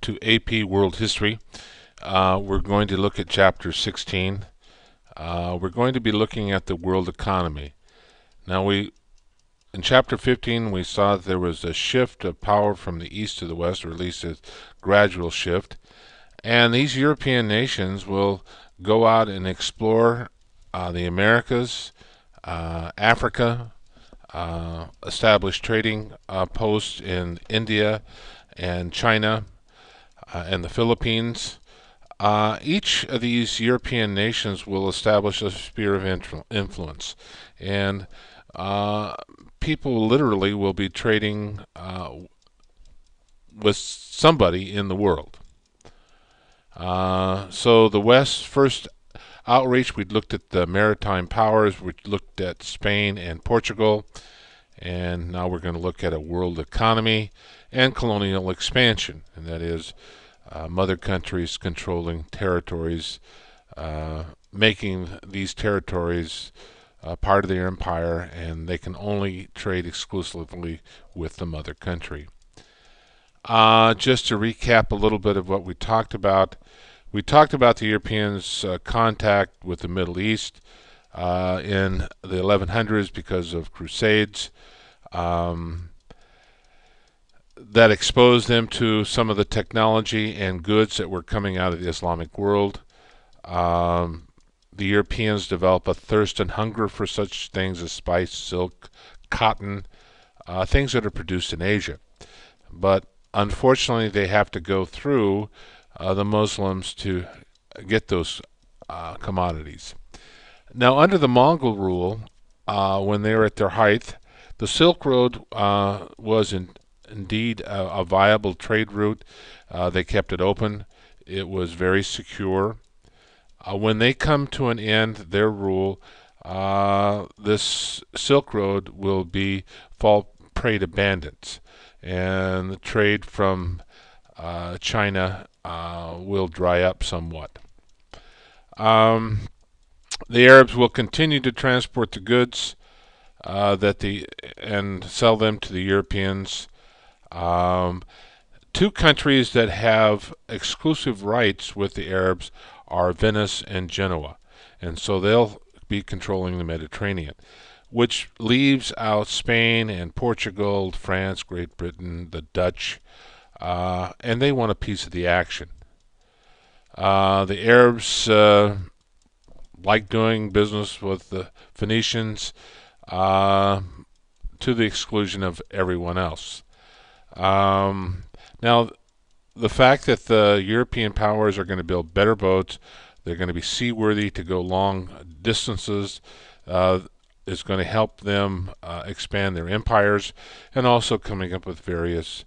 to AP World History. We're going to look at Chapter 16. We're going to be looking at the world economy. Now, in Chapter 15, we saw that there was a shift of power from the east to the west, or at least a gradual shift. And these European nations will go out and explore the Americas, Africa, establish trading posts in India and China and the Philippines. Each of these European nations will establish a sphere of influence, and people literally will be trading with somebody in the world. So the West's first outreach, we looked at the maritime powers, we looked at Spain and Portugal, and now we're going to look at a world economy and colonial expansion, and that is mother countries controlling territories, making these territories part of their empire, and they can only trade exclusively with the mother country. Just to recap a little bit of what we talked about the Europeans' contact with the Middle East in the 1100s because of Crusades. That exposed them to some of the technology and goods that were coming out of the Islamic world. The Europeans developed a thirst and hunger for such things as spice, silk, cotton, things that are produced in Asia. But unfortunately, they have to go through the Muslims to get those commodities. Now, under the Mongol rule, when they were at their height, the Silk Road was indeed a viable trade route. They kept it open. It was very secure. When they come to an end, their rule, this Silk Road will fall prey to bandits, and the trade from China will dry up somewhat. The Arabs will continue to transport the goods and sell them to the Europeans. Two countries that have exclusive rights with the Arabs are Venice and Genoa, and so they'll be controlling the Mediterranean, which leaves out Spain and Portugal, France, Great Britain, the Dutch, and they want a piece of the action. The Arabs like doing business with the Phoenicians to the exclusion of everyone else. Now, the fact that the European powers are going to build better boats, they're going to be seaworthy to go long distances, is going to help them expand their empires, and also coming up with various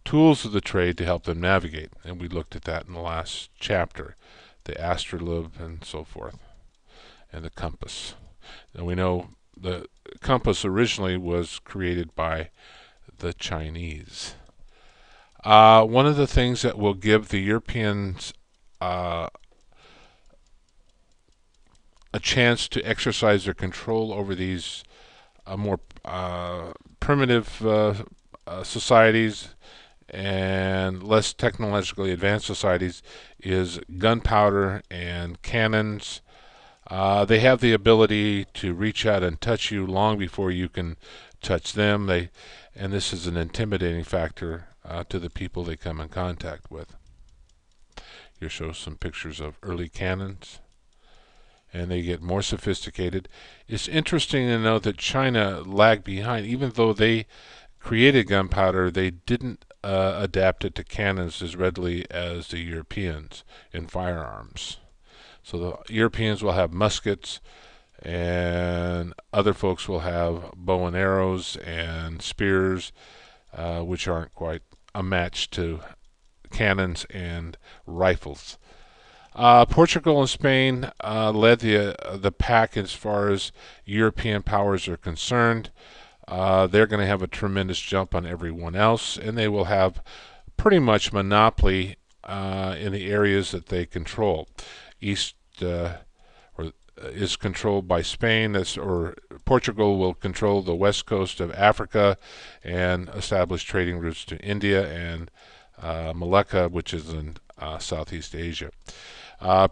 tools of the trade to help them navigate. And we looked at that in the last chapter, the astrolabe and so forth, and the compass. And we know the compass originally was created by the Chinese. One of the things that will give the Europeans a chance to exercise their control over these more primitive societies and less technologically advanced societies is gunpowder and cannons. They have the ability to reach out and touch you long before you can touch them. And this is an intimidating factor to the people they come in contact with. Here shows some pictures of early cannons, and they get more sophisticated. It's interesting to note that China lagged behind. Even though they created gunpowder, they didn't adapt it to cannons as readily as the Europeans in firearms. So the Europeans will have muskets, and other folks will have bow and arrows and spears, which aren't quite a match to cannons and rifles. Portugal and Spain led the pack as far as European powers are concerned. They're going to have a tremendous jump on everyone else, and they will have pretty much monopoly in the areas that they control. East is controlled by Spain, or Portugal will control the west coast of Africa and establish trading routes to India and Malacca, which is in Southeast Asia.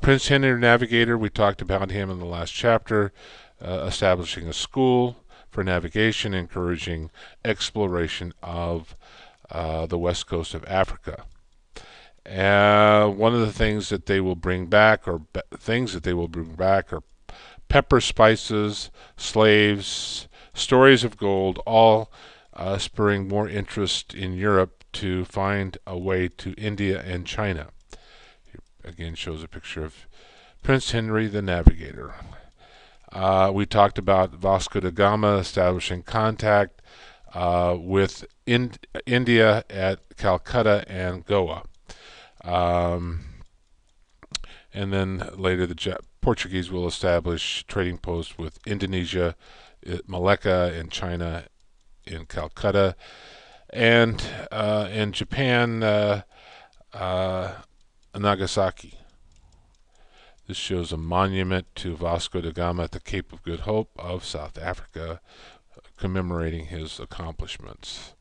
Prince Henry the Navigator, we talked about him in the last chapter, establishing a school for navigation, encouraging exploration of the west coast of Africa. One of the things that they will bring back, or things that they will bring back, are pepper, spices, slaves, stories of gold, all spurring more interest in Europe to find a way to India and China. Here again shows a picture of Prince Henry the Navigator. We talked about Vasco da Gama establishing contact with India at Calcutta and Goa. And then later the Portuguese will establish trading posts with Indonesia, Malacca, and China in Calcutta. And in Japan, Nagasaki. This shows a monument to Vasco da Gama at the Cape of Good Hope of South Africa, commemorating his accomplishments.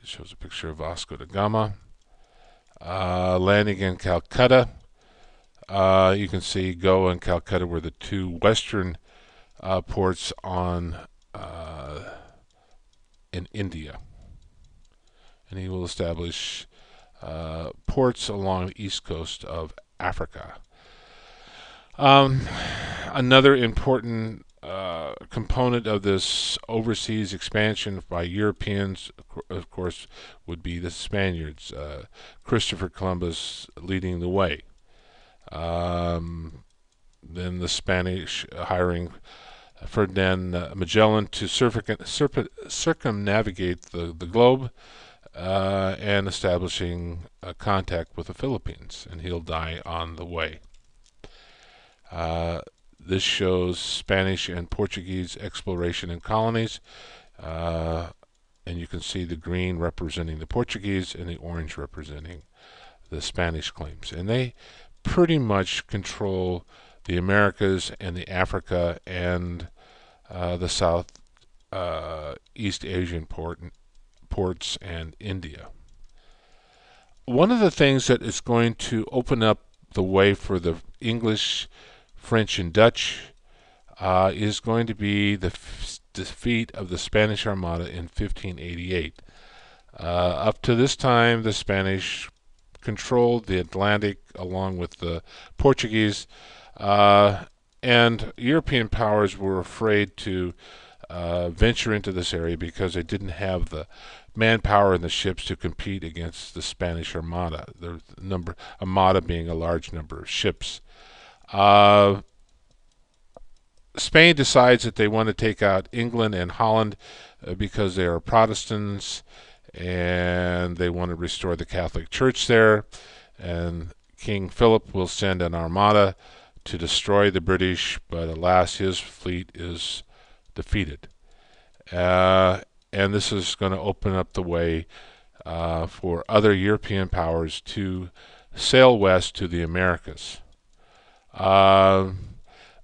It shows a picture of Vasco da Gama. Landing in Calcutta. You can see Goa and Calcutta were the two western ports in India. And he will establish ports along the east coast of Africa. Another important component of this overseas expansion by Europeans, of course, would be the Spaniards. Christopher Columbus leading the way. Then the Spanish hiring Ferdinand Magellan to circumnavigate the globe and establishing contact with the Philippines, and he'll die on the way. This shows Spanish and Portuguese exploration in colonies, and you can see the green representing the Portuguese and the orange representing the Spanish claims. And they pretty much control the Americas and the Africa and the South East Asian ports and India. One of the things that is going to open up the way for the English, French, and Dutch is going to be the defeat of the Spanish Armada in 1588. Up to this time, the Spanish controlled the Atlantic along with the Portuguese, and European powers were afraid to venture into this area because they didn't have the manpower and the ships to compete against the Spanish Armada. The Armada being a large number of ships. Spain decides that they want to take out England and Holland because they are Protestants and they want to restore the Catholic Church there. And King Philip will send an armada to destroy the British, but alas, his fleet is defeated. And this is going to open up the way for other European powers to sail west to the Americas.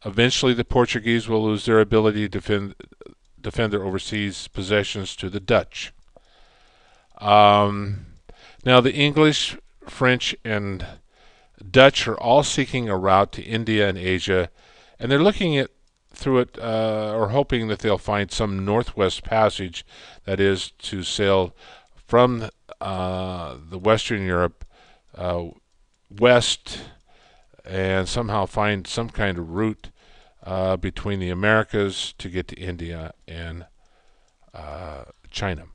Eventually, the Portuguese will lose their ability to defend their overseas possessions to the Dutch. Now, the English, French, and Dutch are all seeking a route to India and Asia, and they're looking through it, or hoping that they'll find some northwest passage, that is, to sail from the Western Europe west and somehow find some kind of route between the Americas to get to India and China.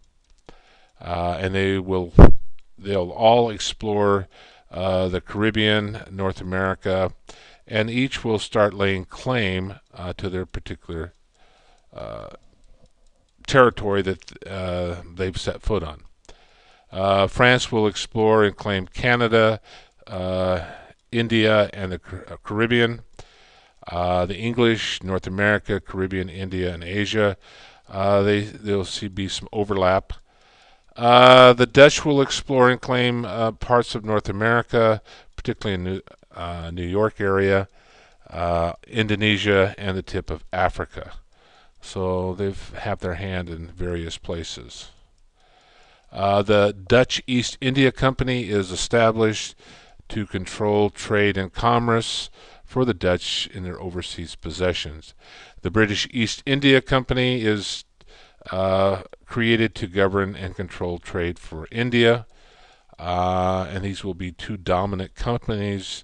And they'll all explore the Caribbean, North America, and each will start laying claim to their particular territory that they've set foot on. France will explore and claim Canada, India, and the Caribbean. The English, North America, Caribbean, India, and Asia. There'll be some overlap. The Dutch will explore and claim parts of North America, particularly in New York area, Indonesia, and the tip of Africa. So they have their hand in various places. The Dutch East India Company is established to control trade and commerce for the Dutch in their overseas possessions. The British East India Company is created to govern and control trade for India, and these will be two dominant companies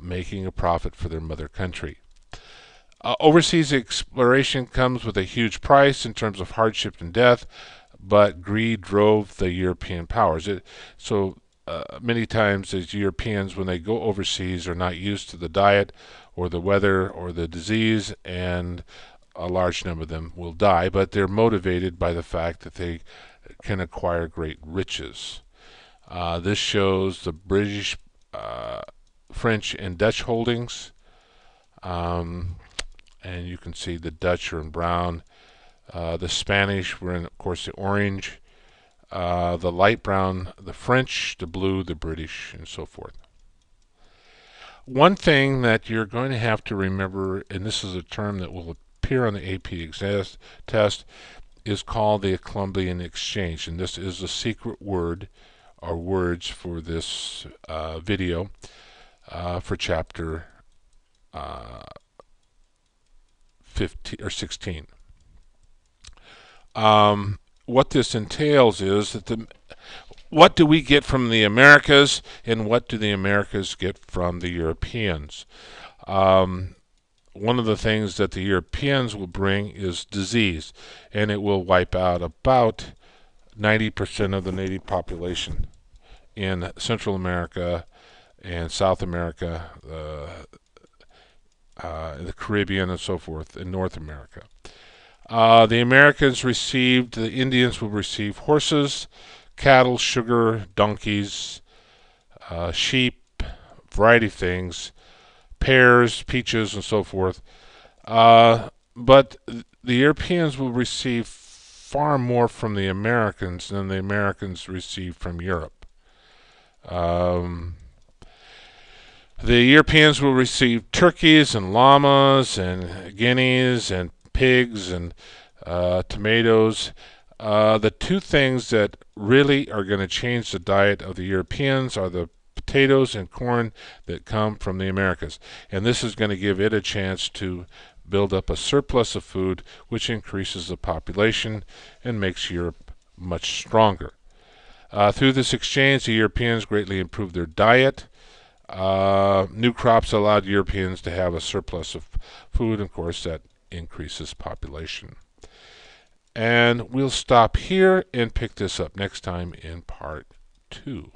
making a profit for their mother country. Overseas exploration comes with a huge price in terms of hardship and death, but greed drove the European powers. Many times, as Europeans, when they go overseas, are not used to the diet or the weather or the disease, and a large number of them will die, but they're motivated by the fact that they can acquire great riches. This shows the British, French, and Dutch holdings. And you can see the Dutch are in brown. The Spanish were in, of course, the orange. The light brown, the French, the blue, the British, and so forth. One thing that you're going to have to remember, and this is a term that will appear on the AP test, is called the Columbian Exchange. And this is a secret word or words for this video for chapter 15 or 16. What this entails is that what do we get from the Americas, and what do the Americas get from the Europeans? One of the things that the Europeans will bring is disease, and it will wipe out about 90% of the native population in Central America and South America, the Caribbean, and so forth, in North America. The Americans received, the Indians will receive horses, cattle, sugar, donkeys, sheep, variety of things, pears, peaches, and so forth. But the Europeans will receive far more from the Americans than the Americans received from Europe. The Europeans will receive turkeys and llamas and guineas and pigs and tomatoes. The two things that really are going to change the diet of the Europeans are the potatoes and corn that come from the Americas. And this is going to give it a chance to build up a surplus of food, which increases the population and makes Europe much stronger. Through this exchange, the Europeans greatly improved their diet. New crops allowed Europeans to have a surplus of food, and of course that increases population. And we'll stop here and pick this up next time in part 2.